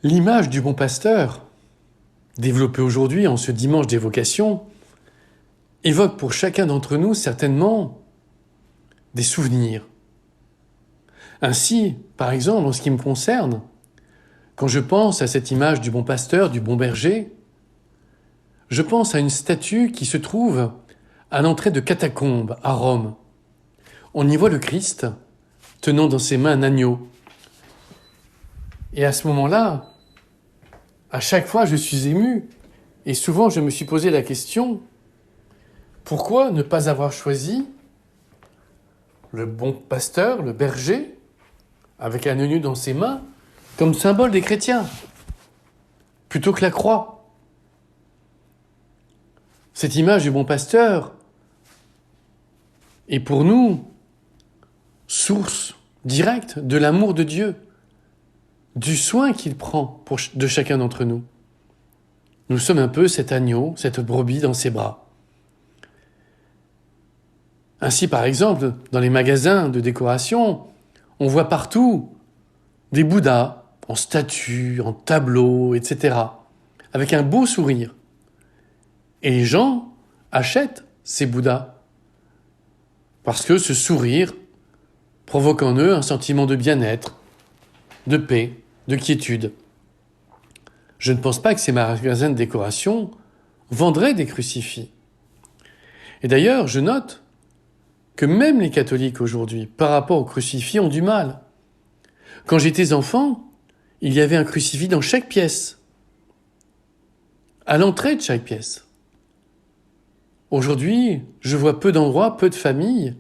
L'image du bon pasteur, développée aujourd'hui en ce dimanche d'évocation, évoque pour chacun d'entre nous certainement des souvenirs. Ainsi, par exemple, en ce qui me concerne, quand je pense à cette image du bon pasteur, du bon berger, je pense à une statue qui se trouve à l'entrée de catacombes à Rome. On y voit le Christ tenant dans ses mains un agneau. Et à ce moment-là, à chaque fois, je suis ému. Et souvent, je me suis posé la question, pourquoi ne pas avoir choisi le bon pasteur, le berger, avec un agneau dans ses mains, comme symbole des chrétiens, plutôt que la croix? Cette image du bon pasteur est pour nous source directe de l'amour de Dieu, du soin qu'il prend de chacun d'entre nous. Nous sommes un peu cet agneau, cette brebis dans ses bras. Ainsi, par exemple, dans les magasins de décoration, on voit partout des Bouddhas en statues, en tableaux, etc., avec un beau sourire. Et les gens achètent ces Bouddhas parce que ce sourire provoque en eux un sentiment de bien-être, de paix, de quiétude. Je ne pense pas que ces magasins de décoration vendraient des crucifix. Et d'ailleurs, je note que même les catholiques aujourd'hui, par rapport au crucifix, ont du mal. Quand j'étais enfant, il y avait un crucifix dans chaque pièce, à l'entrée de chaque pièce. Aujourd'hui, je vois peu d'endroits, peu de familles,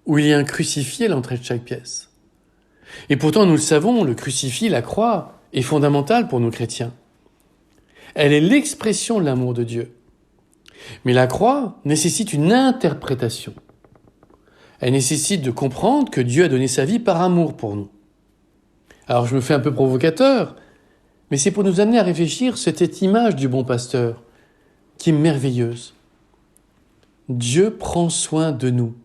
où il y a un crucifix à l'entrée de chaque pièce. Et pourtant, nous le savons, le crucifix, la croix, est fondamentale pour nous chrétiens. Elle est l'expression de l'amour de Dieu. Mais la croix nécessite une interprétation. Elle nécessite de comprendre que Dieu a donné sa vie par amour pour nous. Alors je me fais un peu provocateur, mais c'est pour nous amener à réfléchir cette image du bon pasteur, qui est merveilleuse. Dieu prend soin de nous,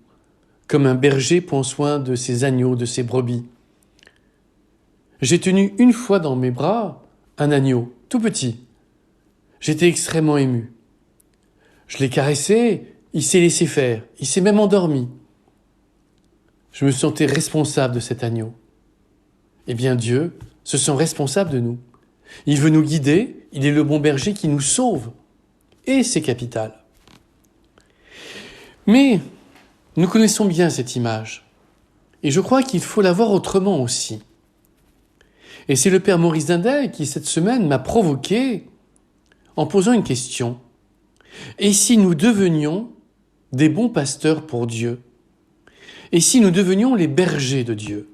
comme un berger prend soin de ses agneaux, de ses brebis. J'ai tenu une fois dans mes bras un agneau, tout petit. J'étais extrêmement ému. Je l'ai caressé, il s'est laissé faire, il s'est même endormi. Je me sentais responsable de cet agneau. Eh bien Dieu se sent responsable de nous. Il veut nous guider, il est le bon berger qui nous sauve. Et c'est capital. Mais nous connaissons bien cette image. Et je crois qu'il faut la voir autrement aussi. Et c'est le père Maurice Dindel qui, cette semaine, m'a provoqué en posant une question. Et si nous devenions des bons pasteurs pour Dieu? Et si nous devenions les bergers de Dieu?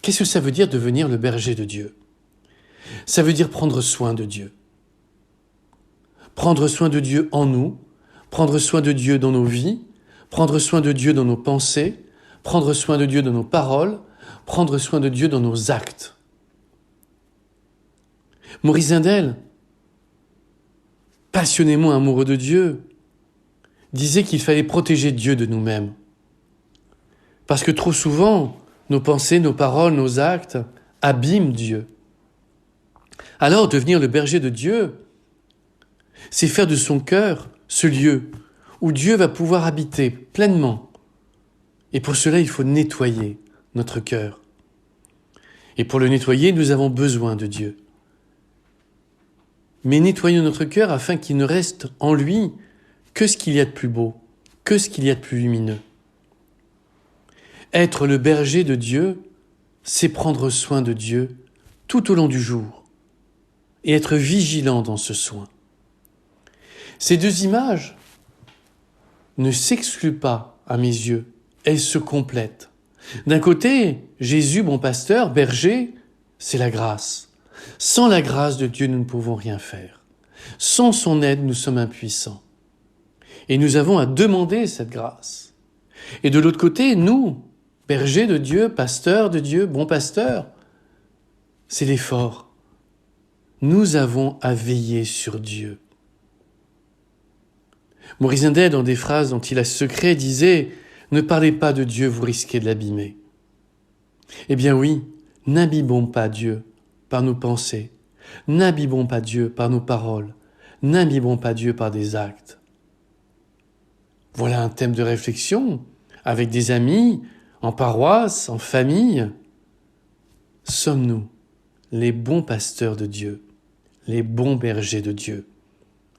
Qu'est-ce que ça veut dire devenir le berger de Dieu? Ça veut dire prendre soin de Dieu. Prendre soin de Dieu en nous, prendre soin de Dieu dans nos vies, prendre soin de Dieu dans nos pensées, prendre soin de Dieu dans nos paroles, prendre soin de Dieu dans nos actes. Maurice Dindel, passionnément amoureux de Dieu, disait qu'il fallait protéger Dieu de nous-mêmes. Parce que trop souvent, nos pensées, nos paroles, nos actes abîment Dieu. Alors, devenir le berger de Dieu, c'est faire de son cœur ce lieu où Dieu va pouvoir habiter pleinement. Et pour cela, il faut nettoyer notre cœur. Et pour le nettoyer, nous avons besoin de Dieu. Mais nettoyons notre cœur afin qu'il ne reste en lui que ce qu'il y a de plus beau, que ce qu'il y a de plus lumineux. Être le berger de Dieu, c'est prendre soin de Dieu tout au long du jour et être vigilant dans ce soin. Ces deux images ne s'excluent pas à mes yeux, elles se complètent. D'un côté, Jésus, bon pasteur, berger, c'est la grâce. Sans la grâce de Dieu, nous ne pouvons rien faire. Sans son aide, nous sommes impuissants. Et nous avons à demander cette grâce. Et de l'autre côté, nous, bergers de Dieu, pasteurs de Dieu, bons pasteurs, c'est l'effort. Nous avons à veiller sur Dieu. Maurice Dindel, dans des phrases dont il a secret, disait « Ne parlez pas de Dieu, vous risquez de l'abîmer ». Eh bien oui, n'abîmons pas Dieu par nos pensées. N'imbibons pas Dieu par nos paroles. N'imbibons pas Dieu par des actes. Voilà un thème de réflexion avec des amis, en paroisse, en famille. Sommes-nous les bons pasteurs de Dieu, les bons bergers de Dieu?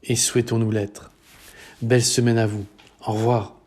Et souhaitons-nous l'être. Belle semaine à vous. Au revoir.